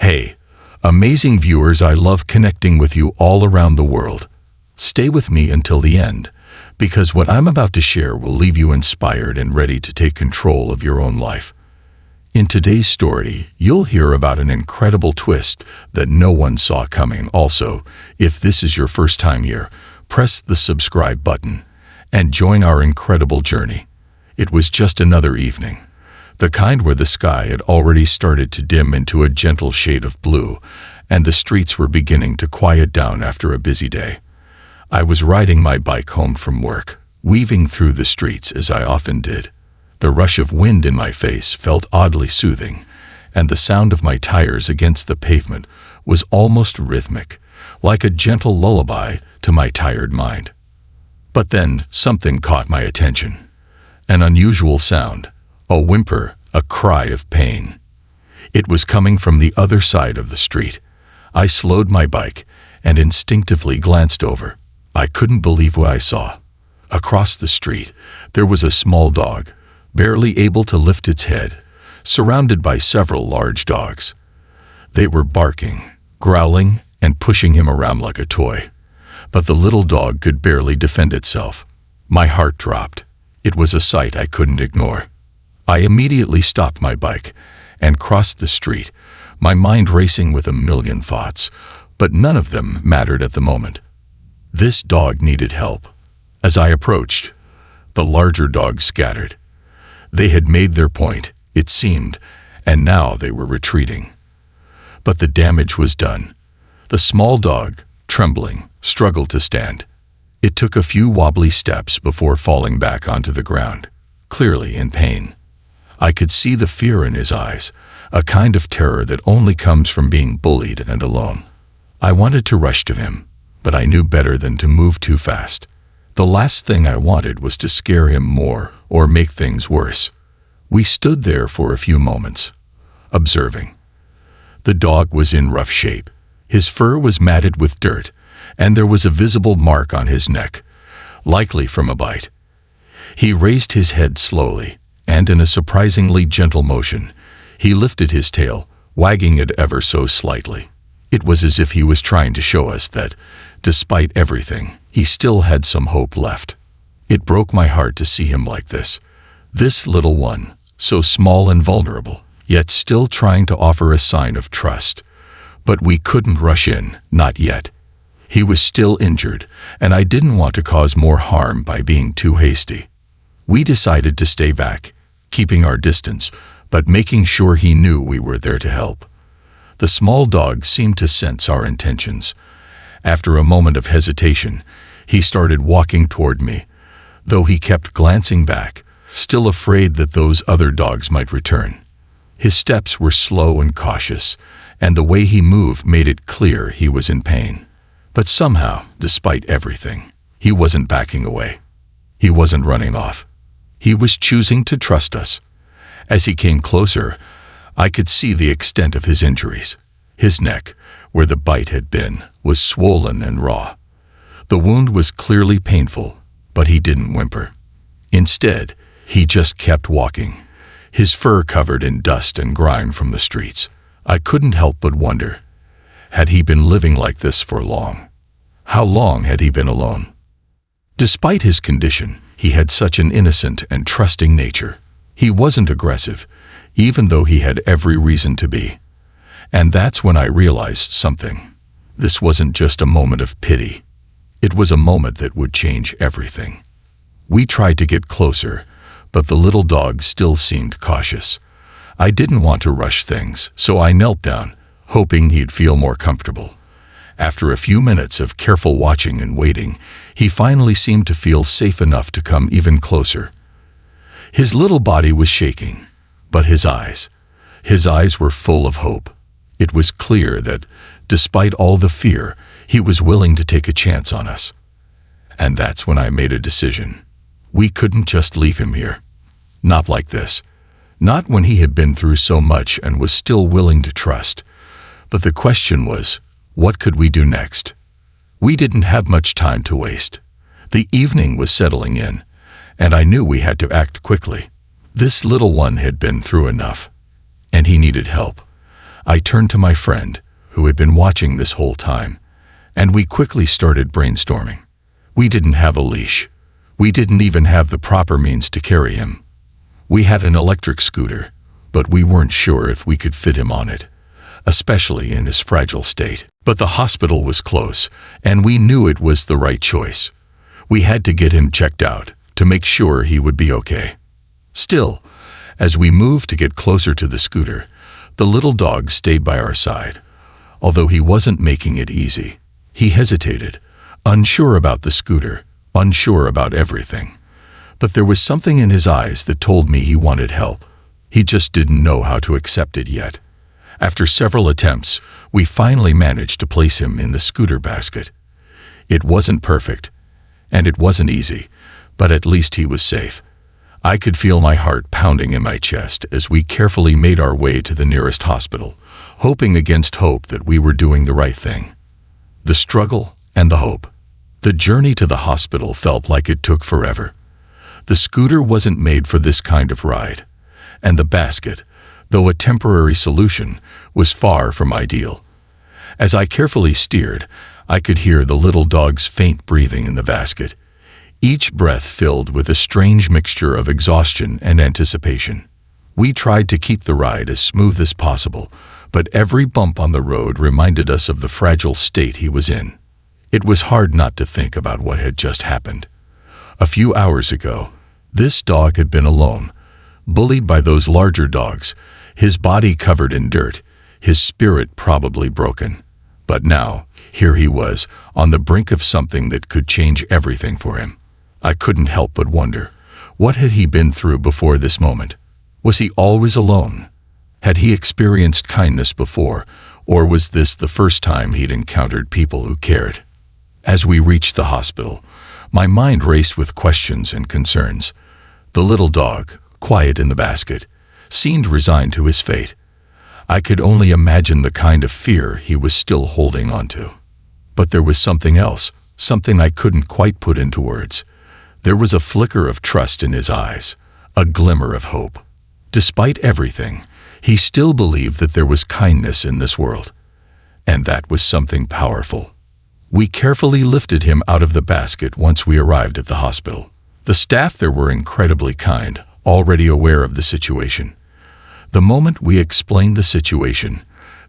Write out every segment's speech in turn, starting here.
Hey, amazing viewers, I love connecting with you all around the world. Stay with me until the end, because what I'm about to share will leave you inspired and ready to take control of your own life. In today's story, you'll hear about an incredible twist that no one saw coming. Also, if this is your first time here, press the subscribe button and join our incredible journey. It was just another evening, the kind where the sky had already started to dim into a gentle shade of blue, and the streets were beginning to quiet down after a busy day. I was riding my bike home from work, weaving through the streets as I often did. The rush of wind in my face felt oddly soothing, and the sound of my tires against the pavement was almost rhythmic, like a gentle lullaby to my tired mind. But then something caught my attention. An unusual sound, a whimper, a cry of pain. It was coming from the other side of the street. I slowed my bike and instinctively glanced over. I couldn't believe what I saw. Across the street, there was a small dog, barely able to lift its head, surrounded by several large dogs. They were barking, growling, and pushing him around like a toy. But the little dog could barely defend itself. My heart dropped. It was a sight I couldn't ignore. I immediately stopped my bike and crossed the street, my mind racing with a million thoughts, but none of them mattered at the moment. This dog needed help. As I approached, the larger dogs scattered. They had made their point, it seemed, and now they were retreating. But the damage was done. The small dog, trembling, struggled to stand. It took a few wobbly steps before falling back onto the ground, clearly in pain. I could see the fear in his eyes, a kind of terror that only comes from being bullied and alone. I wanted to rush to him, but I knew better than to move too fast. The last thing I wanted was to scare him more or make things worse. We stood there for a few moments, observing. The dog was in rough shape. His fur was matted with dirt, and there was a visible mark on his neck, likely from a bite. He raised his head slowly, and in a surprisingly gentle motion, he lifted his tail, wagging it ever so slightly. It was as if he was trying to show us that, despite everything, he still had some hope left. It broke my heart to see him like this. This little one, so small and vulnerable, yet still trying to offer a sign of trust. But we couldn't rush in, not yet. He was still injured, and I didn't want to cause more harm by being too hasty. We decided to stay back, keeping our distance, but making sure he knew we were there to help. The small dog seemed to sense our intentions. After a moment of hesitation, he started walking toward me, though he kept glancing back, still afraid that those other dogs might return. His steps were slow and cautious, and the way he moved made it clear he was in pain. But somehow, despite everything, he wasn't backing away. He wasn't running off. He was choosing to trust us. As he came closer, I could see the extent of his injuries. His neck, where the bite had been, was swollen and raw. The wound was clearly painful, but he didn't whimper. Instead, he just kept walking, his fur covered in dust and grime from the streets. I couldn't help but wonder, had he been living like this for long? How long had he been alone? Despite his condition, he had such an innocent and trusting nature. He wasn't aggressive, even though he had every reason to be. And that's when I realized something. This wasn't just a moment of pity. It was a moment that would change everything. We tried to get closer, but the little dog still seemed cautious. I didn't want to rush things, so I knelt down, hoping he'd feel more comfortable. After a few minutes of careful watching and waiting, he finally seemed to feel safe enough to come even closer. His little body was shaking, but his eyes were full of hope. It was clear that, despite all the fear, he was willing to take a chance on us. And that's when I made a decision. We couldn't just leave him here. Not like this. Not when he had been through so much and was still willing to trust. But the question was, what could we do next? We didn't have much time to waste. The evening was settling in, and I knew we had to act quickly. This little one had been through enough, and he needed help. I turned to my friend, who had been watching this whole time, and we quickly started brainstorming. We didn't have a leash. We didn't even have the proper means to carry him. We had an electric scooter, but we weren't sure if we could fit him on it, especially in his fragile state. But the hospital was close, and we knew it was the right choice. We had to get him checked out to make sure he would be okay. Still, as we moved to get closer to the scooter, the little dog stayed by our side. Although he wasn't making it easy, he hesitated, unsure about the scooter, unsure about everything. But there was something in his eyes that told me he wanted help. He just didn't know how to accept it yet. After several attempts, we finally managed to place him in the scooter basket. It wasn't perfect, and it wasn't easy, but at least he was safe. I could feel my heart pounding in my chest as we carefully made our way to the nearest hospital, hoping against hope that we were doing the right thing. The struggle and the hope. The journey to the hospital felt like it took forever. The scooter wasn't made for this kind of ride, and the basket, though a temporary solution, was far from ideal. As I carefully steered, I could hear the little dog's faint breathing in the basket, each breath filled with a strange mixture of exhaustion and anticipation. We tried to keep the ride as smooth as possible, but every bump on the road reminded us of the fragile state he was in. It was hard not to think about what had just happened. A few hours ago, this dog had been alone, bullied by those larger dogs, his body covered in dirt, his spirit probably broken. But now, here he was, on the brink of something that could change everything for him. I couldn't help but wonder, what had he been through before this moment? Was he always alone? Had he experienced kindness before, or was this the first time he'd encountered people who cared? As we reached the hospital, my mind raced with questions and concerns. The little dog, quiet in the basket, seemed resigned to his fate. I could only imagine the kind of fear he was still holding on to. But there was something else, something I couldn't quite put into words. There was a flicker of trust in his eyes, a glimmer of hope. Despite everything, he still believed that there was kindness in this world. And that was something powerful. We carefully lifted him out of the basket once we arrived at the hospital. The staff there were incredibly kind, already aware of the situation. The moment we explained the situation,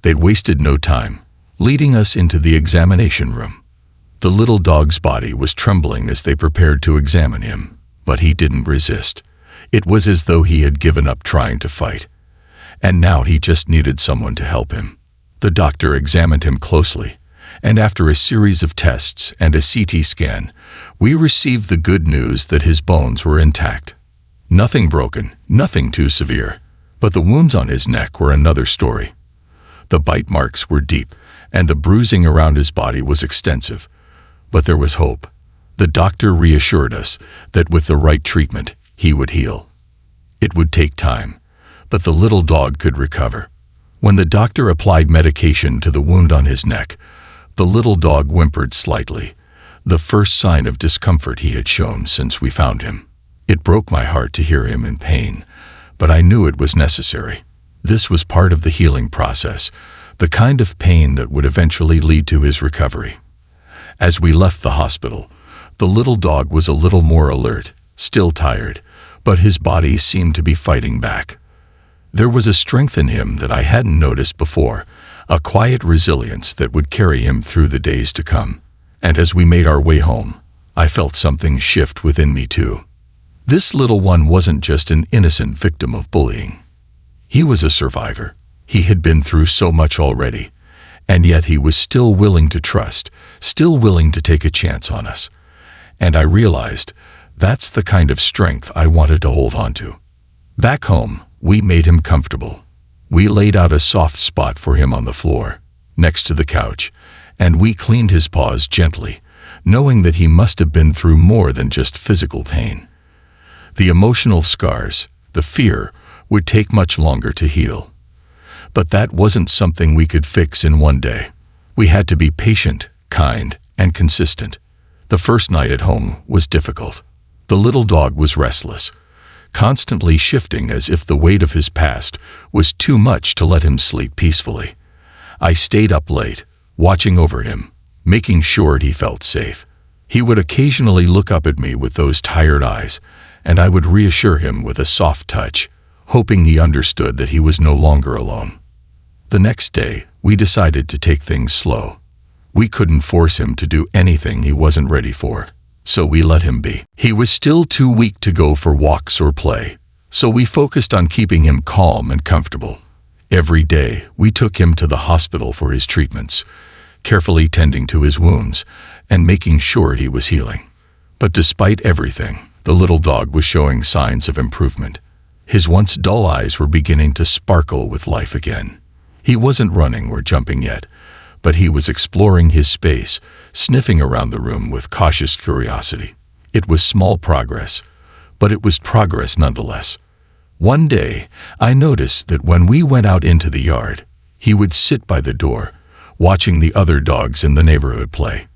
they'd wasted no time, leading us into the examination room. The little dog's body was trembling as they prepared to examine him, but he didn't resist. It was as though he had given up trying to fight, and now he just needed someone to help him. The doctor examined him closely, and after a series of tests and a CT scan, we received the good news that his bones were intact. Nothing broken, nothing too severe, but the wounds on his neck were another story. The bite marks were deep, and the bruising around his body was extensive. But there was hope. The doctor reassured us that with the right treatment, he would heal. It would take time, but the little dog could recover. When the doctor applied medication to the wound on his neck, the little dog whimpered slightly, the first sign of discomfort he had shown since we found him. It broke my heart to hear him in pain, but I knew it was necessary. This was part of the healing process, the kind of pain that would eventually lead to his recovery. As we left the hospital, the little dog was a little more alert, still tired, but his body seemed to be fighting back. There was a strength in him that I hadn't noticed before, a quiet resilience that would carry him through the days to come. And as we made our way home, I felt something shift within me too. This little one wasn't just an innocent victim of bullying. He was a survivor. He had been through so much already, and yet he was still willing to trust, still willing to take a chance on us. And I realized that's the kind of strength I wanted to hold on to. Back home, we made him comfortable. We laid out a soft spot for him on the floor, next to the couch, and we cleaned his paws gently, knowing that he must have been through more than just physical pain. The emotional scars, the fear, would take much longer to heal. But that wasn't something we could fix in one day. We had to be patient, kind, and consistent. The first night at home was difficult. The little dog was restless, constantly shifting as if the weight of his past was too much to let him sleep peacefully. I stayed up late, watching over him, making sure he felt safe. He would occasionally look up at me with those tired eyes, and I would reassure him with a soft touch, hoping he understood that he was no longer alone. The next day, we decided to take things slow. We couldn't force him to do anything he wasn't ready for, so we let him be. He was still too weak to go for walks or play, so we focused on keeping him calm and comfortable. Every day, we took him to the hospital for his treatments, carefully tending to his wounds and making sure he was healing. But despite everything, the little dog was showing signs of improvement. His once dull eyes were beginning to sparkle with life again. He wasn't running or jumping yet, but he was exploring his space, sniffing around the room with cautious curiosity. It was small progress, but it was progress nonetheless. One day, I noticed that when we went out into the yard, he would sit by the door, watching the other dogs in the neighborhood play.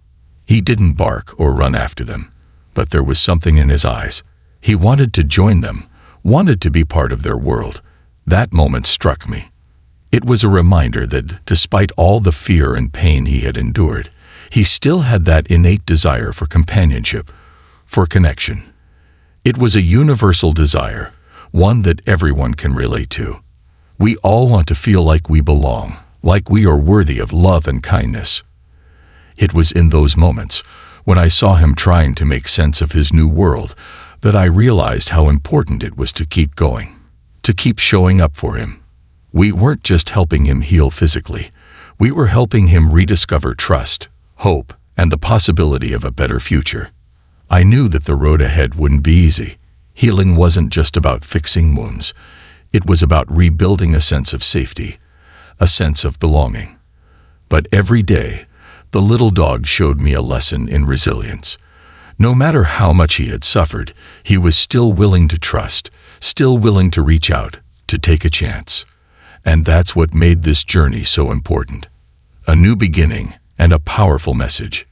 He didn't bark or run after them, but there was something in his eyes. He wanted to join them, wanted to be part of their world. That moment struck me. It was a reminder that, despite all the fear and pain he had endured, he still had that innate desire for companionship, for connection. It was a universal desire, one that everyone can relate to. We all want to feel like we belong, like we are worthy of love and kindness. It was in those moments, when I saw him trying to make sense of his new world, that I realized how important it was to keep going, to keep showing up for him. We weren't just helping him heal physically, we were helping him rediscover trust, hope, and the possibility of a better future. I knew that the road ahead wouldn't be easy. Healing wasn't just about fixing wounds. It was about rebuilding a sense of safety, a sense of belonging. But every day, the little dog showed me a lesson in resilience. No matter how much he had suffered, he was still willing to trust, still willing to reach out, to take a chance. And that's what made this journey so important. A new beginning and a powerful message.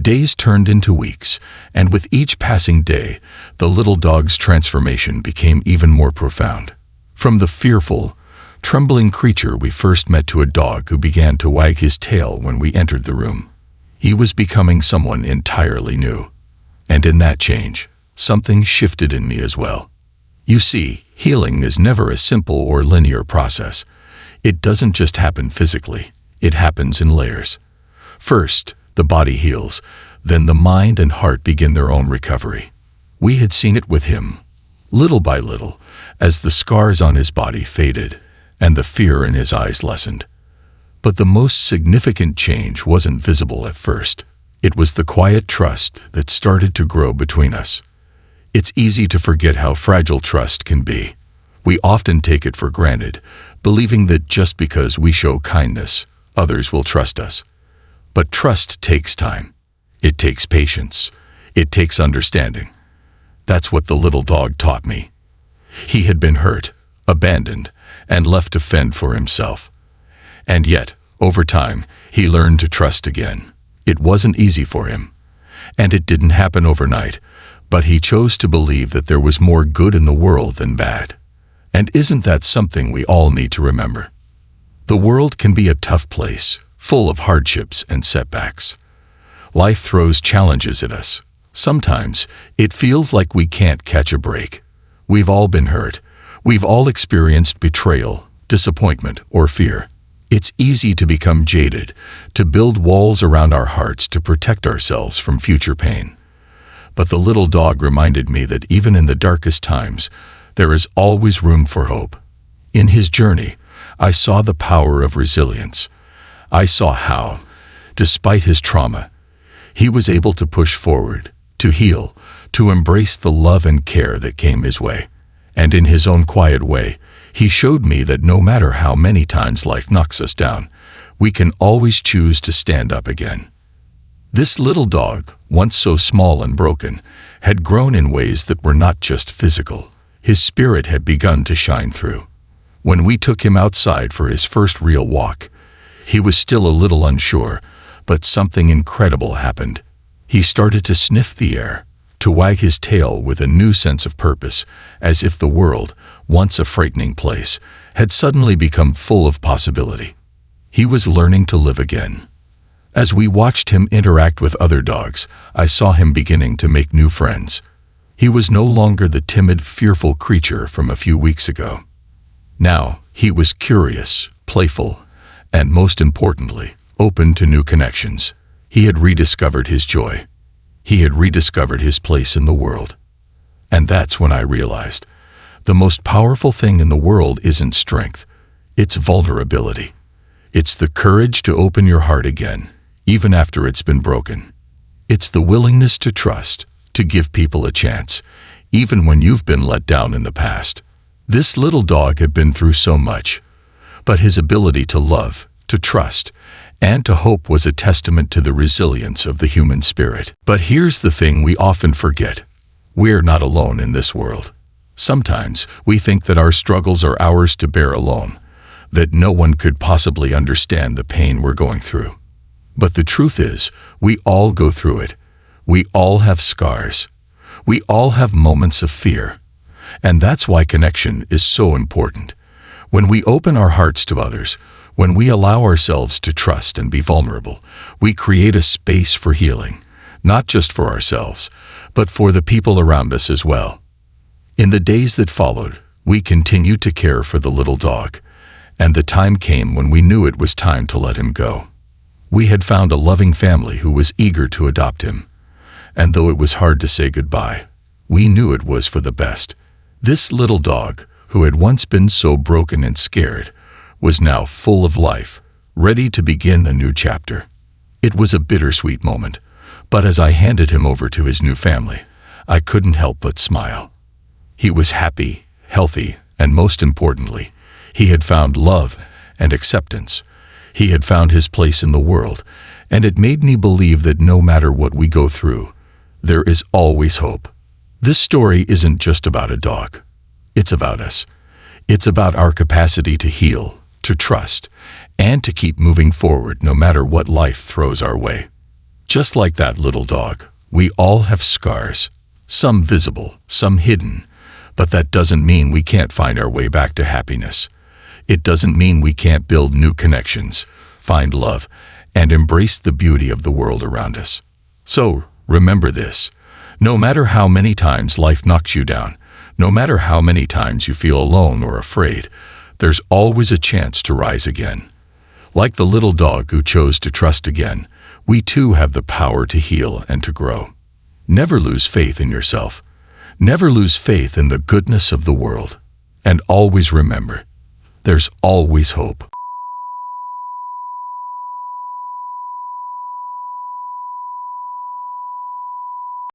Days turned into weeks, and with each passing day, the little dog's transformation became even more profound. From the fearful, trembling creature we first met to a dog who began to wag his tail when we entered the room. He was becoming someone entirely new. And in that change, something shifted in me as well. You see, healing is never a simple or linear process. It doesn't just happen physically, it happens in layers. First, the body heals, then the mind and heart begin their own recovery. We had seen it with him, little by little, as the scars on his body faded and the fear in his eyes lessened. But the most significant change wasn't visible at first. It was the quiet trust that started to grow between us. It's easy to forget how fragile trust can be. We often take it for granted, believing that just because we show kindness, others will trust us. But trust takes time. It takes patience. It takes understanding. That's what the little dog taught me. He had been hurt, abandoned, and left to fend for himself. And yet, over time, he learned to trust again. It wasn't easy for him. And it didn't happen overnight, but he chose to believe that there was more good in the world than bad. And isn't that something we all need to remember? The world can be a tough place, full of hardships and setbacks. Life throws challenges at us. Sometimes, it feels like we can't catch a break. We've all been hurt. We've all experienced betrayal, disappointment, or fear. It's easy to become jaded, to build walls around our hearts to protect ourselves from future pain. But the little dog reminded me that even in the darkest times, there is always room for hope. In his journey, I saw the power of resilience. I saw how, despite his trauma, he was able to push forward, to heal, to embrace the love and care that came his way. And in his own quiet way, he showed me that no matter how many times life knocks us down, we can always choose to stand up again. This little dog, once so small and broken, had grown in ways that were not just physical. His spirit had begun to shine through. When we took him outside for his first real walk, he was still a little unsure, but something incredible happened. He started to sniff the air, to wag his tail with a new sense of purpose, as if the world, once a frightening place, had suddenly become full of possibility. He was learning to live again. As we watched him interact with other dogs, I saw him beginning to make new friends. He was no longer the timid, fearful creature from a few weeks ago. Now, he was curious, playful, and most importantly, open to new connections. He had rediscovered his joy. He had rediscovered his place in the world. And that's when I realized, the most powerful thing in the world isn't strength, it's vulnerability. It's the courage to open your heart again, even after it's been broken. It's the willingness to trust, to give people a chance, even when you've been let down in the past. This little dog had been through so much, but his ability to love, to trust, and to hope was a testament to the resilience of the human spirit. But here's the thing we often forget. We're not alone in this world. Sometimes we think that our struggles are ours to bear alone, that no one could possibly understand the pain we're going through. But the truth is, we all go through it. We all have scars. We all have moments of fear. And that's why connection is so important. When we open our hearts to others, when we allow ourselves to trust and be vulnerable, we create a space for healing, not just for ourselves, but for the people around us as well. In the days that followed, we continued to care for the little dog, and the time came when we knew it was time to let him go. We had found a loving family who was eager to adopt him, and though it was hard to say goodbye, we knew it was for the best. This little dog, who had once been so broken and scared, was now full of life, ready to begin a new chapter. It was a bittersweet moment, but as I handed him over to his new family, I couldn't help but smile. He was happy, healthy, and most importantly, he had found love and acceptance. He had found his place in the world, and it made me believe that no matter what we go through, there is always hope. This story isn't just about a dog. It's about us. It's about our capacity to heal, to trust, and to keep moving forward no matter what life throws our way. Just like that little dog, we all have scars, some visible, some hidden, but that doesn't mean we can't find our way back to happiness. It doesn't mean we can't build new connections, find love, and embrace the beauty of the world around us. So, remember this. No matter how many times life knocks you down, no matter how many times you feel alone or afraid, there's always a chance to rise again. Like the little dog who chose to trust again, we too have the power to heal and to grow. Never lose faith in yourself. Never lose faith in the goodness of the world. And always remember, there's always hope.